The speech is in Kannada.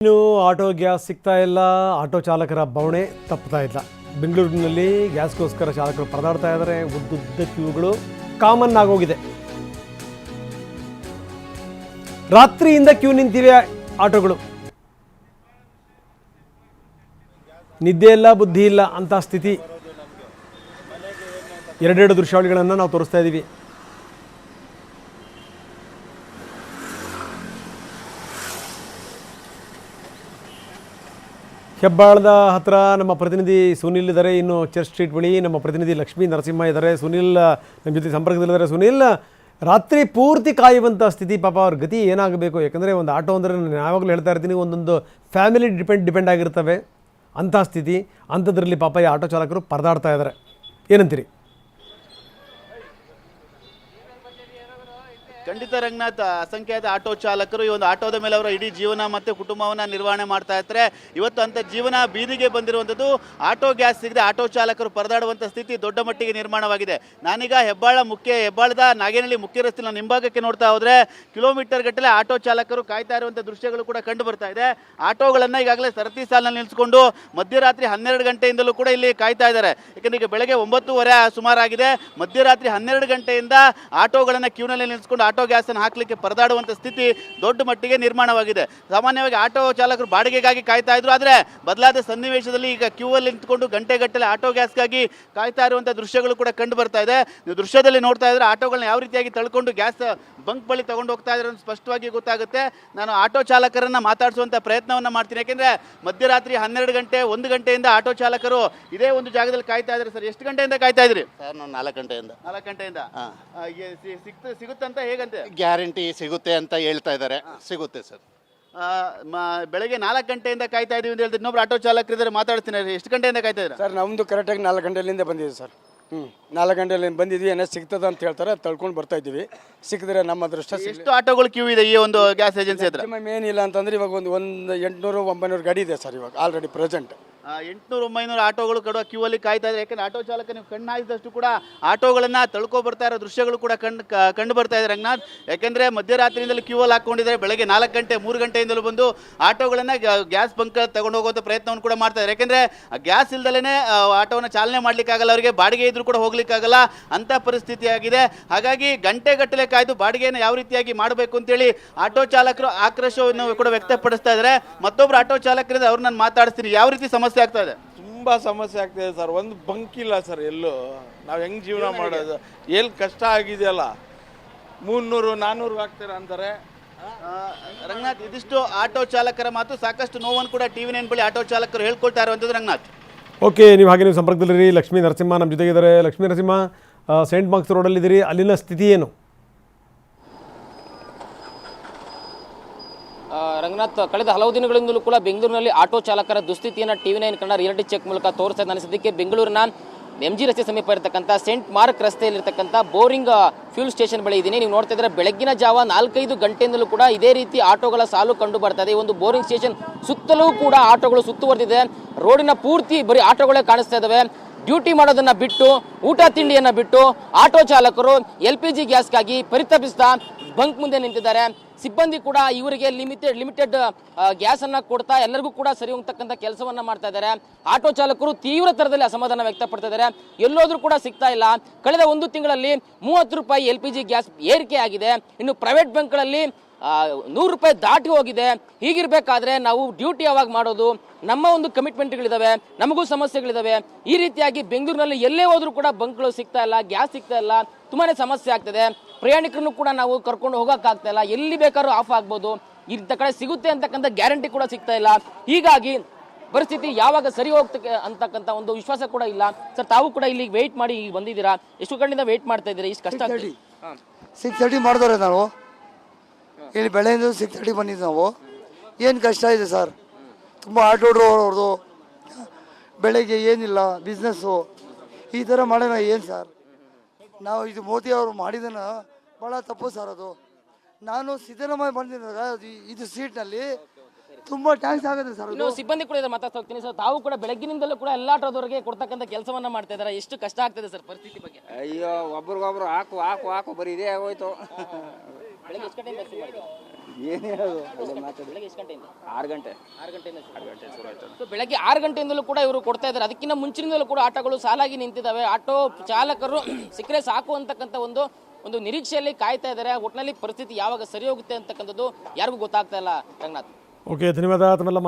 ಇನ್ನು ಆಟೋ ಗ್ಯಾಸ್ ಸಿಗ್ತಾ ಇಲ್ಲ, ಆಟೋ ಚಾಲಕರ ಬವಣೆ ತಪ್ಪುತ್ತಾ ಇಲ್ಲ. ಬೆಂಗಳೂರಿನಲ್ಲಿ ಗ್ಯಾಸ್ಗೋಸ್ಕರ ಚಾಲಕರು ಪರದಾಡ್ತಾ ಇದ್ದಾರೆ. ಉದ್ದುದ್ದ ಕ್ಯೂಗಳು ಕಾಮನ್ ಆಗೋಗಿದೆ. ರಾತ್ರಿಯಿಂದ ಕ್ಯೂ ನಿಂತಿವೆ ಆಟೋಗಳು. ನಿದ್ದೆ ಇಲ್ಲ, ಬುದ್ಧಿ ಇಲ್ಲ ಅಂತ ಸ್ಥಿತಿ. ಎರಡೆರಡು ದೃಶ್ಯಾವಳಿಗಳನ್ನು ನಾವು ತೋರಿಸ್ತಾ ಇದ್ದೀವಿ. ಹೆಬ್ಬಾಳದ ಹತ್ರ ನಮ್ಮ ಪ್ರತಿನಿಧಿ ಸುನಿಲ್ ಇದ್ದಾರೆ. ಇನ್ನು ಚರ್ಚ್ ಸ್ಟ್ರೀಟ್ ಬಳಿ ನಮ್ಮ ಪ್ರತಿನಿಧಿ ಲಕ್ಷ್ಮೀ ನರಸಿಂಹ ಇದ್ದಾರೆ. ಸುನಿಲ್ ನಮ್ಮ ಜೊತೆ ಸಂಪರ್ಕದಲ್ಲಿದ್ದಾರೆ. ಸುನಿಲ್, ರಾತ್ರಿ ಪೂರ್ತಿ ಕಾಯುವಂಥ ಸ್ಥಿತಿ, ಪಾಪ ಅವ್ರ ಗತಿ ಏನಾಗಬೇಕು? ಯಾಕಂದರೆ ಒಂದು ಆಟೋ ಅಂದರೆ ನಾನು ಯಾವಾಗಲೂ ಹೇಳ್ತಾ ಇರ್ತೀನಿ, ಒಂದೊಂದು ಫ್ಯಾಮಿಲಿ ಡಿಪೆಂಡ್ ಆಗಿರ್ತವೆ. ಅಂಥ ಸ್ಥಿತಿ, ಅಂಥದ್ರಲ್ಲಿ ಪಾಪ ಈ ಆಟೋ ಚಾಲಕರು ಪರದಾಡ್ತಾ ಇದ್ದಾರೆ. ಏನಂತೀರಿ? ಖಂಡಿತ ರಂಗನಾಥ್, ಅಸಂಖ್ಯಾತ ಆಟೋ ಚಾಲಕರು ಈ ಒಂದು ಆಟೋದ ಮೇಲೆ ಅವರ ಇಡೀ ಜೀವನ ಮತ್ತು ಕುಟುಂಬವನ್ನು ನಿರ್ವಹಣೆ ಮಾಡ್ತಾ ಇರ್ತಾರೆ. ಇವತ್ತು ಅಂಥ ಜೀವನ ಬೀದಿಗೆ ಬಂದಿರುವಂಥದ್ದು. ಆಟೋ ಗ್ಯಾಸ್ ಸಿಗದೆ ಆಟೋ ಚಾಲಕರು ಪರದಾಡುವಂಥ ಸ್ಥಿತಿ ದೊಡ್ಡ ಮಟ್ಟಿಗೆ ನಿರ್ಮಾಣವಾಗಿದೆ. ನಾನೀಗ ಹೆಬ್ಬಾಳದ ನಾಗೇನಹಳ್ಳಿ ಮುಖ್ಯ ರಸ್ತೆಯ ಹಿಂಭಾಗಕ್ಕೆ ನೋಡ್ತಾ ಹೋದರೆ ಕಿಲೋಮೀಟರ್ ಗಟ್ಟಲೆ ಆಟೋ ಚಾಲಕರು ಕಾಯ್ತಾ ಇರುವಂಥ ದೃಶ್ಯಗಳು ಕೂಡ ಕಂಡು ಬರ್ತಾ ಇದೆ. ಆಟೋಗಳನ್ನು ಈಗಾಗಲೇ ಸರತಿ ಸಾಲಿನಲ್ಲಿ ನಿಲ್ಲಿಸಿಕೊಂಡು ಮಧ್ಯರಾತ್ರಿ 12 ಗಂಟೆಯಿಂದಲೂ ಕೂಡ ಇಲ್ಲಿ ಕಾಯ್ತಾ ಇದ್ದಾರೆ. ಯಾಕಂದರೆ ಈಗ ಬೆಳಗ್ಗೆ 9:30 ಸುಮಾರಾಗಿದೆ. ಮಧ್ಯರಾತ್ರಿ 12 ಗಂಟೆಯಿಂದ ಆಟೋಗಳನ್ನು ಕ್ಯೂನಲ್ಲಿ ನಿಲ್ಲಿಸಿಕೊಂಡು ಆಟೋ ಗ್ಯಾಸನ್ನು ಹಾಕಲಿಕ್ಕೆ ಪರದಾಡುವಂಥ ಸ್ಥಿತಿ ದೊಡ್ಡ ಮಟ್ಟಿಗೆ ನಿರ್ಮಾಣವಾಗಿದೆ. ಸಾಮಾನ್ಯವಾಗಿ ಆಟೋ ಚಾಲಕರು ಬಾಡಿಗೆಗಾಗಿ ಕಾಯ್ತಾ ಇದ್ರು. ಆದರೆ ಬದಲಾದ ಸನ್ನಿವೇಶದಲ್ಲಿ ಈಗ ಕ್ಯೂ ಅಲ್ಲಿ ನಿಂತ್ಕೊಂಡು ಗಂಟೆಗಟ್ಟಲೆ ಆಟೋ ಗ್ಯಾಸ್ಗಾಗಿ ಕಾಯ್ತಾ ಇರುವಂಥ ದೃಶ್ಯಗಳು ಕೂಡ ಕಂಡು ಬರ್ತಾ ಇದೆ. ನೀವು ದೃಶ್ಯದಲ್ಲಿ ನೋಡ್ತಾ ಇದ್ರೆ ಆಟೋಗಳನ್ನ ಯಾವ ರೀತಿಯಾಗಿ ತಳ್ಕೊಂಡು ಗ್ಯಾಸ್ ಬಂಕ್ ಬಳಿ ತಗೊಂಡು ಹೋಗ್ತಾ ಇದ್ದಾರೆ ಅಂತ ಸ್ಪಷ್ಟವಾಗಿ ಗೊತ್ತಾಗುತ್ತೆ. ನಾನು ಆಟೋ ಚಾಲಕರನ್ನ ಮಾತಾಡಿಸುವಂಥ ಪ್ರಯತ್ನವನ್ನು ಮಾಡ್ತೀನಿ. ಯಾಕೆಂದರೆ ಮಧ್ಯರಾತ್ರಿ 12 ಗಂಟೆ 1 ಗಂಟೆಯಿಂದ ಆಟೋ ಚಾಲಕರು ಇದೇ ಒಂದು ಜಾಗದಲ್ಲಿ ಕಾಯ್ತಾ ಇದ್ದಾರೆ. ಸರ್, ಎಷ್ಟು ಗಂಟೆಯಿಂದ ಕಾಯ್ತಾ ಇದ್ರಿ? ಸರ್, ನಾನು 4 ಗಂಟೆಯಿಂದ. 4 ಗಂಟೆಯಿಂದ ಸಿಗುತ್ತಂತ ಹೇಗಂತೆ? ಗ್ಯಾರಂಟಿ ಸಿಗುತ್ತೆ ಅಂತ ಹೇಳ್ತಾ ಇದ್ದಾರೆ. ಸಿಗುತ್ತೆ ಸರ್. ಬೆಳಗ್ಗೆ 4 ಗಂಟೆಯಿಂದ ಕಾಯ್ತಾ ಇದೀವಿ ಅಂತ ಹೇಳ್ತಾರೆ. ಇನ್ನೊಬ್ರು ಆಟೋ ಚಾಲಕರಿದ್ದಾರೆ, ಮಾತಾಡ್ತೀನಿ. ಎಷ್ಟು ಗಂಟೆಯಿಂದ ಕಾಯ್ತಾ ಇದ್ದೀರಾ? ಸರ್, ನಮ್ಮದು ಕರೆಕ್ಟಾಗಿ 4 ಗಂಟೆಲಿಂದ ಬಂದಿದೆ ಸರ್. 4 ಗಂಟೆಯಲ್ಲಿ ಬಂದಿದ್ವಿ. ಏನೋ ಸಿಗ್ತದ ಅಂತ ಹೇಳ್ತಾರೆ, ತಳ್ಕೊಂಡು ಬರ್ತಾ ಇದ್ದೀವಿ. ಸಿಕ್ಕಿದ್ರೆ ನಮ್ಮ ಅದೃಷ್ಟ. ಎಷ್ಟು ಆಟೋಗಳು ಕ್ಯೂ ಇದೆ ಈ ಒಂದು ಗ್ಯಾಸ್ ಏಜೆನ್ಸಿ ಹತ್ರ? ಏನಿಲ್ಲ ಅಂತಂದ್ರೆ ಇವಾಗ ಒಂದು 800-900 ಗಾಡಿ ಇದೆ ಸರ್ ಇವಾಗ ಆಲ್ರೆಡಿ ಪ್ರೆಸೆಂಟ್. 800-900 ಆಟೋಗಳು ಕಡುವ ಕ್ಯೂ ಅಲ್ಲಿ ಕಾಯ್ತಾ ಇದ್ದಾರೆ. ಯಾಕಂದ್ರೆ ಆಟೋ ಚಾಲಕ ನೀವು ಕಣ್ಣಾಯಿಸಿದಷ್ಟು ಕೂಡ ಆಟೋಗಳನ್ನ ತಳ್ಕೊ ಬರ್ತಾ ಇರೋ ದೃಶ್ಯಗಳು ಕೂಡ ಕಂಡು ಬರ್ತಾ ಇದೆ ರಂಗನಾಥ್. ಯಾಕೆಂದ್ರೆ ಮಧ್ಯರಾತ್ರಿಯಿಂದಲೂ ಕ್ಯೂ ಅಲ್ಲಿ ಹಾಕೊಂಡಿದ್ದಾರೆ. ಬೆಳಗ್ಗೆ 4 ಗಂಟೆ 3 ಗಂಟೆಯಿಂದಲೂ ಬಂದು ಆಟೋಗಳನ್ನ ಗ್ಯಾಸ್ ಬಂಕ್ ತಗೊಂಡು ಹೋಗುವಂಥ ಪ್ರಯತ್ನವನ್ನು ಕೂಡ ಮಾಡ್ತಾ ಇದ್ದಾರೆ. ಯಾಕೆಂದ್ರೆ ಗ್ಯಾಸ್ ಇಲ್ದಲೇ ಆಟೋವನ್ನು ಚಾಲನೆ ಮಾಡ್ಲಿಕ್ಕಾಗಲ್ಲ, ಅವರಿಗೆ ಬಾಡಿಗೆ ಇದ್ರೂ ಕೂಡ ಹೋಗ್ಲಿಕ್ಕಾಗಲ್ಲ ಅಂತ ಪರಿಸ್ಥಿತಿ ಆಗಿದೆ. ಹಾಗಾಗಿ ಗಂಟೆ ಗಟ್ಟಲೆ ಕಾಯ್ದು ಬಾಡಿಗೆಯನ್ನು ಯಾವ ರೀತಿಯಾಗಿ ಮಾಡಬೇಕು ಅಂತೇಳಿ ಆಟೋ ಚಾಲಕರು ಆಕ್ರೋಶವನ್ನು ಕೂಡ ವ್ಯಕ್ತಪಡಿಸ್ತಾ ಇದ್ದಾರೆ. ಮತ್ತೊಬ್ರು ಆಟೋ ಚಾಲಕರಿಂದ ಅವ್ರು ನಾನು ಮಾತಾಡಿಸ್ತೀನಿ. ಯಾವ ರೀತಿ ಸಮಸ್ಯೆ ಆಗ್ತಾ ಇದೆ? ತುಂಬಾ ಸಮಸ್ಯೆ ಆಗ್ತಾ ಇದೆ ಸರ್. ಒಂದು ಬಂಕ್ ಇಲ್ಲ ಸರ್. ಎಲ್ಲೂ ನಾವು ಹೆಂಗ್ ಜೀವನ ಮಾಡೋದು? ಎಲ್ಲಿ ಕಷ್ಟ ಆಗಿದೆಯಲ್ಲ. 300-400 ಹಾಕ್ತಾರೆ ಅಂತಾರೆ. ರಂಗನಾಥ್, ಇದಿಷ್ಟು ಆಟೋ ಚಾಲಕರ ಮಾತು. ಸಾಕಷ್ಟು ನೋವನ್ನು ಕೂಡ TV9 ಬಳಿ ಆಟೋ ಚಾಲಕರು ಹೇಳ್ಕೊಳ್ತಾ ಇರುವಂಥದ್ದು ರಂಗನಾಥ್. ಓಕೆ, ನೀವು ಸಂಪರ್ಕದಲ್ಲಿರಿ. ಲಕ್ಷ್ಮೀ ನರಸಿಂಹ ನಮ್ಮ ಜೊತೆಗಿದ್ದಾರೆ. ಲಕ್ಷ್ಮೀ ನರಸಿಂಹ, ಸೈಂಟ್ ಮಾರ್ಕ್ಸ್ ರೋಡಲ್ಲಿದ್ದೀರಿ. ಅಲ್ಲಿನ ಸ್ಥಿತಿ ಏನು? ರಂಗನಾಥ್, ಕಳೆದ ಹಲವು ದಿನಗಳಿಂದಲೂ ಕೂಡ ಬೆಂಗಳೂರಿನಲ್ಲಿ ಆಟೋ ಚಾಲಕರ ದುಸ್ಥಿತಿಯನ್ನು TV9 ಕನ್ನಡ ರಿಯಾಲಿಟಿ ಚೆಕ್ ಮೂಲಕ ತೋರಿಸ್ತಾ ಇದ್ದಾನೆ. ಸದ್ಯಕ್ಕೆ ಬೆಂಗಳೂರಿನ MG ರಸ್ತೆ ಸಮೀಪ ಇರತಕ್ಕಂಥ ಸೆಂಟ್ ಮಾರ್ಕ್ ರಸ್ತೆಯಲ್ಲಿರ್ತಕ್ಕಂಥ ಬೋರಿಂಗ್ ಫ್ಯೂಲ್ ಸ್ಟೇಷನ್ ಬಳಿ ಇದ್ದೀನಿ. ನೀವು ನೋಡ್ತಾ ಇದ್ರೆ ಬೆಳಗ್ಗಿನ ಜಾವ 4-5 ಗಂಟೆಯಿಂದಲೂ ಕೂಡ ಇದೇ ರೀತಿ ಆಟೋಗಳ ಸಾಲು ಕಂಡು ಬರ್ತಾ ಇದೆ. ಈ ಒಂದು ಬೋರಿಂಗ್ ಸ್ಟೇಷನ್ ಸುತ್ತಲೂ ಕೂಡ ಆಟೋಗಳು ಸುತ್ತುವರೆದಿದೆ. ರೋಡಿನ ಪೂರ್ತಿ ಬರೀ ಆಟೋಗಳೇ ಕಾಣಿಸ್ತಾ ಇದಾವೆ. ಡ್ಯೂಟಿ ಮಾಡೋದನ್ನ ಬಿಟ್ಟು, ಊಟ ತಿಂಡಿಯನ್ನ ಬಿಟ್ಟು ಆಟೋ ಚಾಲಕರು LPG ಗ್ಯಾಸ್ಗಾಗಿ ಪರಿತಪಿಸ್ತಾ ಬಂಕ್ ಮುಂದೆ ನಿಂತಿದ್ದಾರೆ. ಸಿಬ್ಬಂದಿ ಕೂಡ ಇವರಿಗೆ ಲಿಮಿಟೆಡ್ ಗ್ಯಾಸ್ ಅನ್ನ ಕೊಡ್ತಾ ಎಲ್ಲರಿಗೂ ಕೂಡ ಸರಿ ಹೋಗ್ತಕ್ಕಂಥ ಕೆಲಸವನ್ನ ಮಾಡ್ತಾ ಇದ್ದಾರೆ. ಆಟೋ ಚಾಲಕರು ತೀವ್ರ ತರದಲ್ಲಿ ಅಸಮಾಧಾನ ವ್ಯಕ್ತಪಡ್ತಾ ಇದ್ದಾರೆ. ಎಲ್ಲೋದ್ರೂ ಕೂಡ ಸಿಗ್ತಾ ಇಲ್ಲ. ಕಳೆದ 1 ತಿಂಗಳಲ್ಲಿ 30 ರೂಪಾಯಿ LPG ಗ್ಯಾಸ್ ಏರಿಕೆ ಆಗಿದೆ. ಇನ್ನು ಪ್ರೈವೇಟ್ ಬ್ಯಾಂಕ್ಗಳಲ್ಲಿ 100 ರೂಪಾಯಿ ದಾಟಿ ಹೋಗಿದೆ. ಹೀಗಿರ್ಬೇಕಾದ್ರೆ ನಾವು ಡ್ಯೂಟಿ ಯಾವಾಗ ಮಾಡೋದು? ನಮ್ಮ ಒಂದು ಕಮಿಟ್ಮೆಂಟ್ಗಳಿದಾವೆ, ನಮಗೂ ಸಮಸ್ಯೆಗಳಿದಾವೆ. ಈ ರೀತಿಯಾಗಿ ಬೆಂಗಳೂರಿನಲ್ಲಿ ಎಲ್ಲೇ ಹೋದ್ರೂ ಕೂಡ ಬಂಕ್ಗಳು ಸಿಗ್ತಾ ಇಲ್ಲ, ಗ್ಯಾಸ್ ಸಿಗ್ತಾ ಇಲ್ಲ. ತುಂಬಾನೇ ಸಮಸ್ಯೆ ಆಗ್ತದೆ. ಪ್ರಯಾಣಿಕರನ್ನು ಕೂಡ ನಾವು ಕರ್ಕೊಂಡು ಹೋಗಕ್ಕಾಗ್ತಾ ಇಲ್ಲ. ಎಲ್ಲಿ ಬೇಕಾದ್ರೂ ಆಫ್ ಆಗ್ಬೋದು. ಇಂಥ ಕಡೆ ಸಿಗುತ್ತೆ ಅಂತಕ್ಕಂಥ ಗ್ಯಾರಂಟಿ ಕೂಡ ಸಿಗ್ತಾ ಇಲ್ಲ. ಹೀಗಾಗಿ ಪರಿಸ್ಥಿತಿ ಯಾವಾಗ ಸರಿ ಹೋಗ್ತಕ್ಕೆ ಅಂತಕ್ಕಂಥ ಒಂದು ವಿಶ್ವಾಸ ಕೂಡ ಇಲ್ಲ. ಸರ್, ತಾವು ಕೂಡ ಇಲ್ಲಿ ವೇಟ್ ಮಾಡಿ ಬಂದಿದ್ದೀರಾ. ಎಷ್ಟು ಗಂಟೆಯಿಂದ ವೇಟ್ ಮಾಡ್ತಾ ಇದ್ದೀರಾ? ಇಷ್ಟು ಕಷ್ಟ 6:30 ಮಾಡಿದವ್ರೆ ನಾವು. ಇಲ್ಲಿ ಬೆಳೆಯಿಂದ 6:30 ಬಂದಿದ್ದು ನಾವು. ಏನು ಕಷ್ಟ ಇದೆ ಸರ್. ತುಂಬ ಆಟೋ ಅವ್ರದ್ದು ಬೆಳಗ್ಗೆ ಏನಿಲ್ಲ ಬಿಸ್ನೆಸ್ಸು. ಈ ಥರ ಮಾಡೋಣ ಏನು ಸರ್? ನಾವು ಇದು ಮೋದಿ ಅವರು ಮಾಡಿದನ ಭಾಳ ತಪ್ಪು ಸರ್. ಅದು ನಾನು ಸಿದ್ದರಾಮಯ್ಯ ಬಂದಿದ್ದಾಗ ಇದು ಸೀಟ್ನಲ್ಲಿ ತುಂಬ ಟ್ಯಾಂಕ್ಸ್ ಆಗುತ್ತೆ ಸರ್. ಸಿಬ್ಬಂದಿ ಕೂಡ ಮಾತಾಡ್ತಾ ಹೋಗ್ತೀನಿ. ಸರ್, ತಾವು ಕೂಡ ಬೆಳಗ್ಗಿನಿಂದಲೂ ಕೂಡ ಎಲ್ಲ ಆಟೋದವರಿಗೆ ಕೊಡ್ತಕ್ಕಂಥ ಕೆಲಸವನ್ನ ಮಾಡ್ತಾ ಇದ್ದಾರೆ. ಎಷ್ಟು ಕಷ್ಟ ಆಗ್ತದೆ ಸರ್ ಪರಿಸ್ಥಿತಿ ಬಗ್ಗೆ? ಅಯ್ಯೋ, ಒಬ್ರಿಗೊಬ್ರು ಹಾಕು ಹಾಕು ಹಾಕು ಬರೀ ಇದೇ ಆಗೋಯ್ತು. ಬೆಳಗ್ಗೆ ಎಷ್ಟು ಗಂಟೆಯಿಂದ ಬೆಳಗ್ಗೆ ಎಷ್ಟು ಗಂಟೆಯಿಂದ 6 ಗಂಟೆ 6 ಗಂಟೆಯಿಂದ 6 ಗಂಟೆ ಶುರು ಆಯ್ತು. ಸೊ ಬೆಳಗ್ಗೆ 6 ಗಂಟೆಯಿಂದಲೂ ಕೂಡ ಇವರು ಕೊಡ್ತಾ ಇದ್ದಾರೆ. ಅದಕ್ಕಿಂತ ಮುಂಚಿನಿಂದಲೂ ಕೂಡ ಆಟೋಗಳು ಸಾಲಾಗಿ ನಿಂತಿದ್ದಾವೆ. ಆಟೋ ಚಾಲಕರು ಸಿಕ್ಕರೆ ಸಾಕು ಅಂತಕ್ಕಂಥ ಒಂದು ನಿರೀಕ್ಷೆಯಲ್ಲಿ ಕಾಯ್ತಾ ಇದ್ದಾರೆ. ಒಟ್ಟಿನಲ್ಲಿ ಪರಿಸ್ಥಿತಿ ಯಾವಾಗ ಸರಿ ಹೋಗುತ್ತೆ ಅಂತಕ್ಕಂಥದ್ದು ಯಾರಿಗೂ ಗೊತ್ತಾಗ್ತಾ ಇಲ್ಲ ರಂಗನಾಥ್. ಓಕೆ, ಧನ್ಯವಾದ ತಮ್ಮೆಲ್ಲ